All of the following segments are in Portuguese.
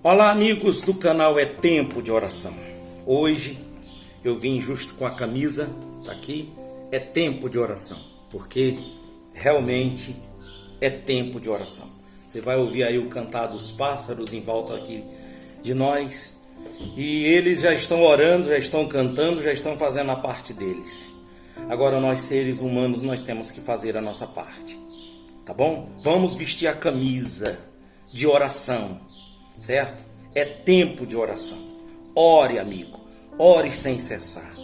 Olá, amigos do canal É Tempo de Oração. Hoje eu vim justo com a camisa, tá aqui, é tempo de oração, porque realmente é tempo de oração. Você vai ouvir aí o cantar dos pássaros em volta aqui de nós, e eles já estão orando, já estão cantando, já estão fazendo a parte deles. Agora nós, seres humanos, nós temos que fazer a nossa parte, tá bom? Vamos vestir a camisa de oração, certo? É tempo de oração. Ore, amigo, ore sem cessar.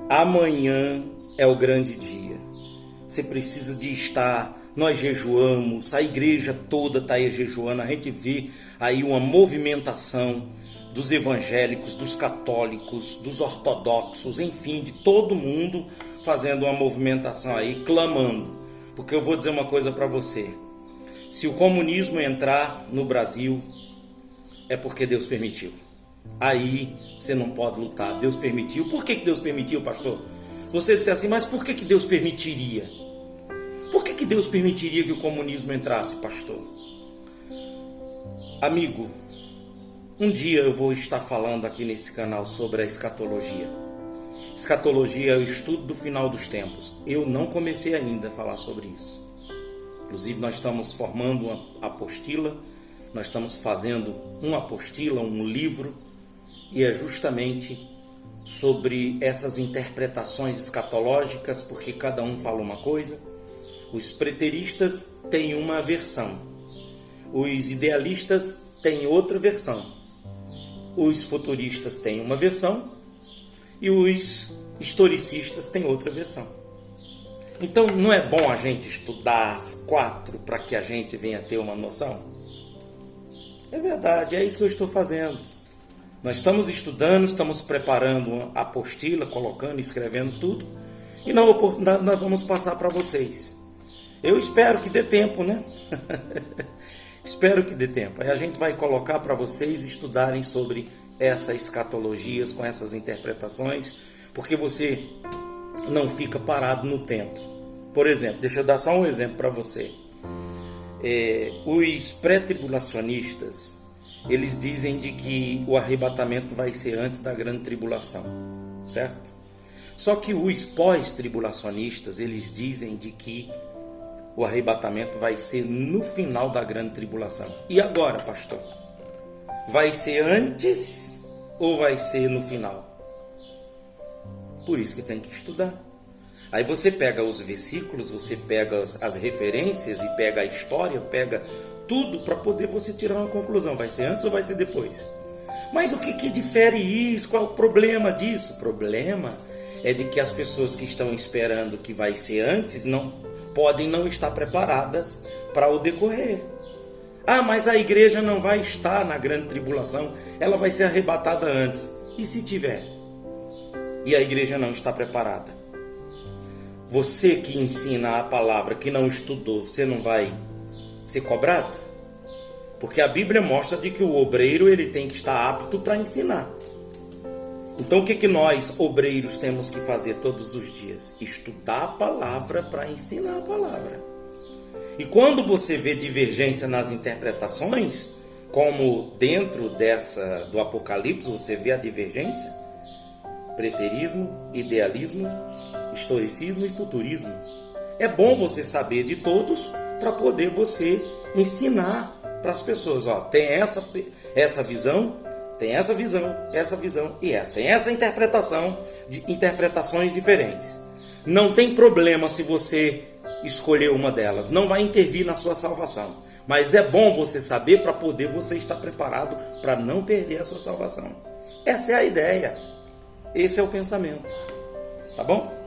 Amanhã é o grande dia. Você precisa de estar. Nós jejuamos, a igreja toda está aí jejuando. A gente vê aí uma movimentação dos evangélicos, dos católicos, dos ortodoxos, enfim, de todo mundo fazendo uma movimentação aí, clamando. Porque eu vou dizer uma coisa para você. Se o comunismo entrar no Brasil, é porque Deus permitiu. Aí você não pode lutar. Deus permitiu. Por que Deus permitiu, pastor? Você disse assim, mas por que Deus permitiria? Por que Deus permitiria que o comunismo entrasse, pastor? Amigo, um dia eu vou estar falando aqui nesse canal sobre a escatologia. Escatologia é o estudo do final dos tempos. Eu não comecei ainda a falar sobre isso. Inclusive nós estamos formando uma apostila, nós estamos fazendo uma apostila, um livro, e é justamente sobre essas interpretações escatológicas, porque cada um fala uma coisa. Os preteristas têm uma versão, os idealistas têm outra versão, os futuristas têm uma versão e os historicistas têm outra versão. Então não é bom a gente estudar as quatro para que a gente venha ter uma noção? É verdade, é isso que eu estou fazendo. Nós estamos estudando, estamos preparando uma apostila, colocando, escrevendo tudo, e na oportunidade nós vamos passar para vocês. Eu espero que dê tempo, né? Espero que dê tempo. Aí a gente vai colocar para vocês estudarem sobre essas escatologias, com essas interpretações, porque você não fica parado no tempo. Por exemplo, deixa eu dar só um exemplo para você. Os pré-tribulacionistas, eles dizem de que o arrebatamento vai ser antes da grande tribulação, certo? Só que os pós-tribulacionistas, eles dizem de que o arrebatamento vai ser no final da grande tribulação. E agora, pastor? Vai ser antes ou vai ser no final? Por isso que tem que estudar. Aí você pega os versículos, você pega as referências e pega a história, pega tudo para poder você tirar uma conclusão. Vai ser antes ou vai ser depois? Mas o que difere isso? Qual é o problema disso? O problema é de que as pessoas que estão esperando que vai ser antes podem não estar preparadas para o decorrer. Ah, mas a igreja não vai estar na grande tribulação, ela vai ser arrebatada antes. E se tiver? E a igreja não está preparada? Você que ensina a palavra, que não estudou, você não vai ser cobrado? Porque a Bíblia mostra de que o obreiro ele tem que estar apto para ensinar. Então o que nós, obreiros, temos que fazer todos os dias? Estudar a palavra para ensinar a palavra. E quando você vê divergência nas interpretações, como dentro do Apocalipse, você vê a divergência, preterismo, idealismo, historicismo e futurismo. É bom você saber de todos para poder você ensinar para as pessoas. Ó, tem essa visão, tem essa visão e essa. Tem essa interpretação de interpretações diferentes. Não tem problema se você escolher uma delas. Não vai intervir na sua salvação. Mas é bom você saber para poder você estar preparado para não perder a sua salvação. Essa é a ideia. Esse é o pensamento. Tá bom?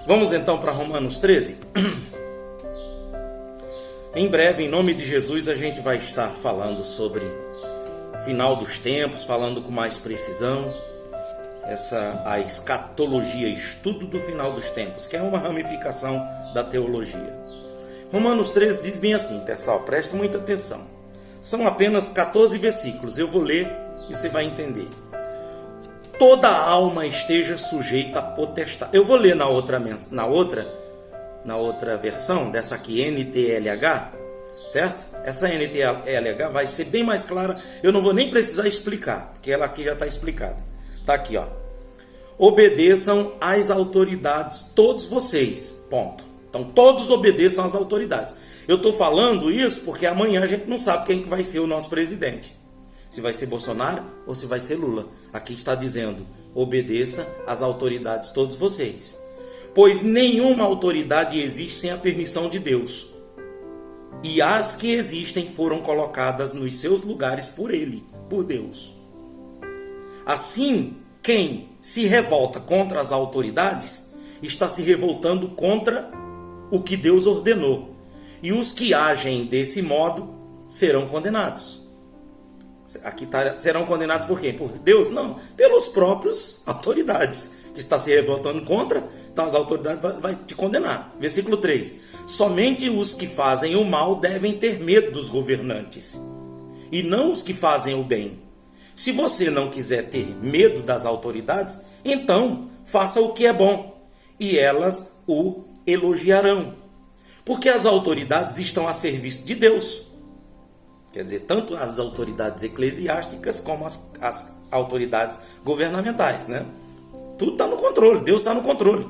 Vamos então para Romanos 13. Em breve, em nome de Jesus, a gente vai estar falando sobre final dos tempos, falando com mais precisão, a escatologia, estudo do final dos tempos, que é uma ramificação da teologia. Romanos 13 diz bem assim, pessoal, preste muita atenção. São apenas 14 versículos, eu vou ler e você vai entender. Toda alma esteja sujeita a potestade. Eu vou ler na outra versão, dessa aqui, NTLH, certo? Essa NTLH vai ser bem mais clara, eu não vou nem precisar explicar, porque ela aqui já está explicada. Está aqui, ó. Obedeçam às autoridades, todos vocês, ponto. Então todos obedeçam às autoridades. Eu estou falando isso porque amanhã a gente não sabe quem vai ser o nosso presidente. Se vai ser Bolsonaro ou se vai ser Lula. Aqui está dizendo, obedeça às autoridades, todos vocês. Pois nenhuma autoridade existe sem a permissão de Deus. E as que existem foram colocadas nos seus lugares por Ele, por Deus. Assim, quem se revolta contra as autoridades está se revoltando contra o que Deus ordenou. E os que agem desse modo serão condenados. Aqui serão condenados por quem? Por Deus? Não, pelos próprios autoridades que está se revoltando contra, então as autoridades vai te condenar. Versículo 3. Somente os que fazem o mal devem ter medo dos governantes, e não os que fazem o bem. Se você não quiser ter medo das autoridades, então faça o que é bom, e elas o elogiarão. Porque as autoridades estão a serviço de Deus. Quer dizer, tanto as autoridades eclesiásticas como as autoridades governamentais, né? Tudo está no controle, Deus está no controle.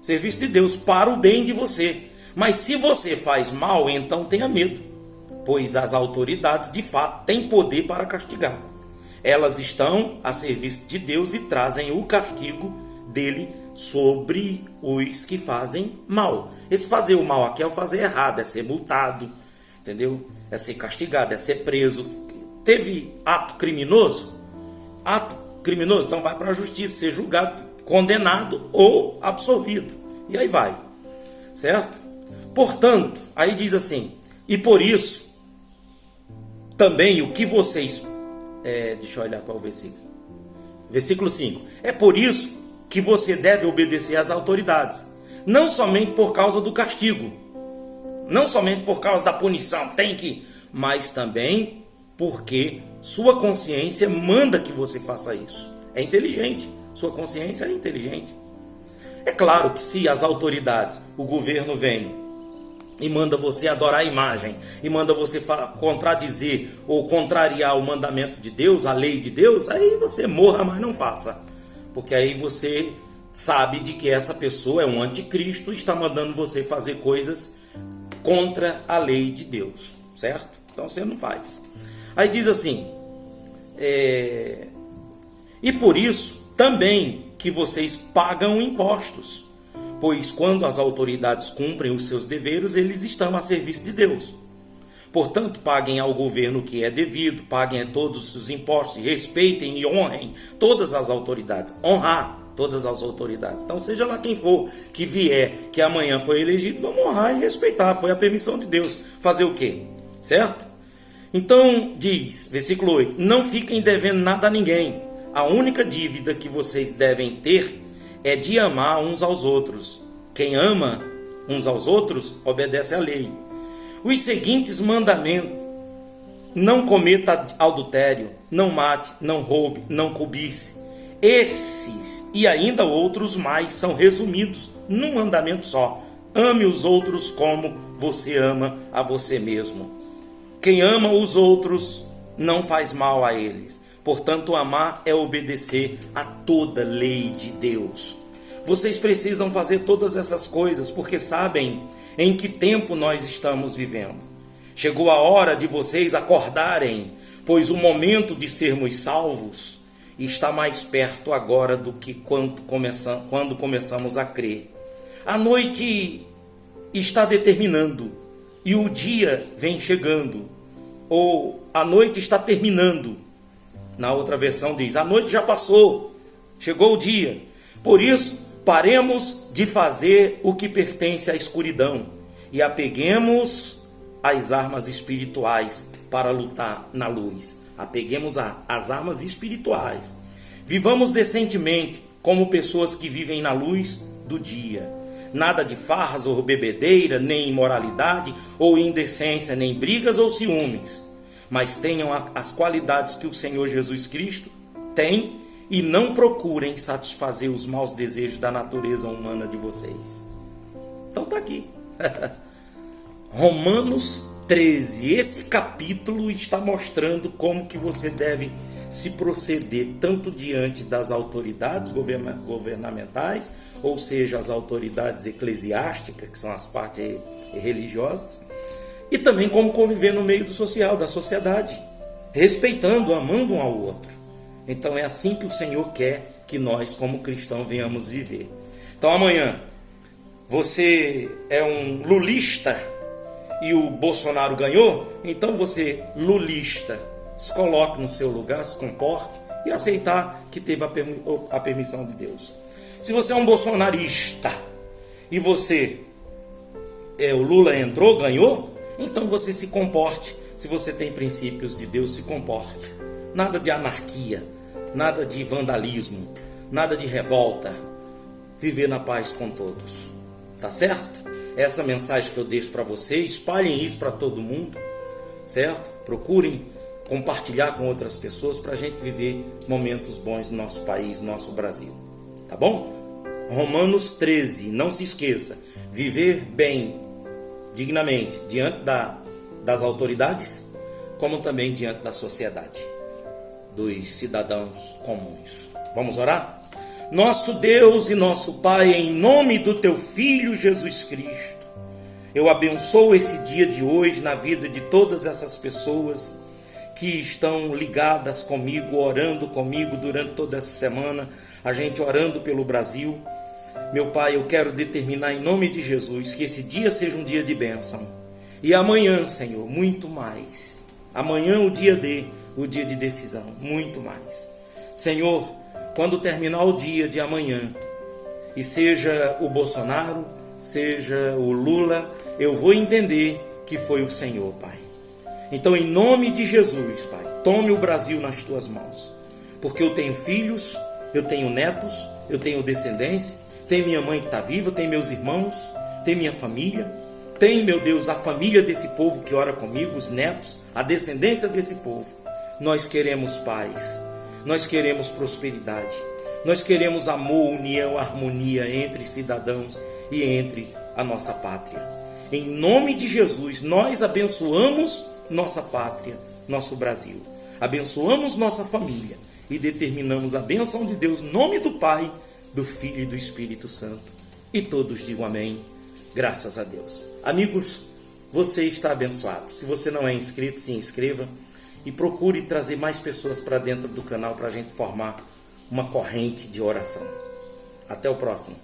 Serviço de Deus para o bem de você. Mas se você faz mal, então tenha medo, pois as autoridades de fato têm poder para castigar. Elas estão a serviço de Deus e trazem o castigo dele sobre os que fazem mal. Esse fazer o mal aqui é o fazer errado, é ser multado, entendeu? É ser castigado, é ser preso. Teve ato criminoso? Ato criminoso, então vai para a justiça, ser julgado, condenado ou absolvido. E aí vai, certo? Portanto, aí diz assim, e por isso, também o que vocês... deixa eu olhar qual é o versículo. Versículo 5. É por isso que você deve obedecer às autoridades, não somente por causa do castigo, não somente por causa da punição, mas também porque sua consciência manda que você faça isso. É inteligente, sua consciência é inteligente. É claro que se as autoridades, o governo vem e manda você adorar a imagem, e manda você contradizer ou contrariar o mandamento de Deus, a lei de Deus, aí você morra, mas não faça. Porque aí você sabe de que essa pessoa é um anticristo e está mandando você fazer coisas contra a lei de Deus, certo? Então você não faz. Aí diz assim, e por isso também que vocês pagam impostos, pois quando as autoridades cumprem os seus deveres, eles estão a serviço de Deus. Portanto, paguem ao governo o que é devido, paguem todos os impostos, respeitem e honrem todas as autoridades. Honrar todas as autoridades. Então, seja lá quem for que vier, que amanhã foi elegido, vamos honrar e respeitar. Foi a permissão de Deus. Fazer o quê? Certo? Então, diz, versículo 8, não fiquem devendo nada a ninguém. A única dívida que vocês devem ter é de amar uns aos outros. Quem ama uns aos outros, obedece à lei. Os seguintes mandamentos: não cometa adultério, não mate, não roube, não cobice. Esses e ainda outros mais são resumidos num mandamento só: ame os outros como você ama a você mesmo. Quem ama os outros não faz mal a eles. Portanto, amar é obedecer a toda lei de Deus. Vocês precisam fazer todas essas coisas porque sabem em que tempo nós estamos vivendo. Chegou a hora de vocês acordarem, pois o momento de sermos salvos está mais perto agora do que quando começamos a crer. A noite está determinando e o dia vem chegando, ou a noite está terminando. Na outra versão diz, a noite já passou, chegou o dia. Por isso, paremos de fazer o que pertence à escuridão e apeguemos às armas espirituais para lutar na luz. Apeguemos às armas espirituais. Vivamos decentemente como pessoas que vivem na luz do dia. Nada de farras ou bebedeira, nem imoralidade ou indecência, nem brigas ou ciúmes. Mas tenham as qualidades que o Senhor Jesus Cristo tem e não procurem satisfazer os maus desejos da natureza humana de vocês. Então está aqui. Romanos 13. Esse capítulo está mostrando como que você deve se proceder tanto diante das autoridades governamentais, ou seja, as autoridades eclesiásticas, que são as partes religiosas, e também como conviver no meio do social, da sociedade, respeitando, amando um ao outro. Então é assim que o Senhor quer que nós, como cristãos, venhamos viver. Então amanhã, você é um lulista e o Bolsonaro ganhou, então você, lulista, se coloque no seu lugar, se comporte e aceitar que teve a permissão de Deus. Se você é um bolsonarista e o Lula entrou, ganhou, então você se comporte. Se você tem princípios de Deus, se comporte. Nada de anarquia, nada de vandalismo, nada de revolta. Viver na paz com todos. Tá certo? Essa mensagem que eu deixo para vocês, espalhem isso para todo mundo, certo? Procurem compartilhar com outras pessoas para a gente viver momentos bons no nosso país, no nosso Brasil. Tá bom? Romanos 13, não se esqueça, viver bem, dignamente, diante das autoridades, como também diante da sociedade, dos cidadãos comuns. Vamos orar? Nosso Deus e nosso Pai, em nome do Teu Filho Jesus Cristo, eu abençoo esse dia de hoje na vida de todas essas pessoas que estão ligadas comigo, orando comigo durante toda essa semana, a gente orando pelo Brasil. Meu Pai, eu quero determinar em nome de Jesus que esse dia seja um dia de bênção. E amanhã, Senhor, muito mais. Amanhã o dia de decisão, muito mais. Senhor, quando terminar o dia de amanhã, e seja o Bolsonaro, seja o Lula, eu vou entender que foi o Senhor, Pai. Então, em nome de Jesus, Pai, tome o Brasil nas Tuas mãos. Porque eu tenho filhos, eu tenho netos, eu tenho descendência, tenho minha mãe que está viva, tenho meus irmãos, tenho minha família, tenho, meu Deus, a família desse povo que ora comigo, os netos, a descendência desse povo. Nós queremos paz. Nós queremos prosperidade, nós queremos amor, união, harmonia entre cidadãos e entre a nossa pátria. Em nome de Jesus, nós abençoamos nossa pátria, nosso Brasil. Abençoamos nossa família e determinamos a bênção de Deus, em nome do Pai, do Filho e do Espírito Santo. E todos digam amém. Graças a Deus. Amigos, você está abençoado. Se você não é inscrito, se inscreva. E procure trazer mais pessoas para dentro do canal para a gente formar uma corrente de oração. Até o próximo.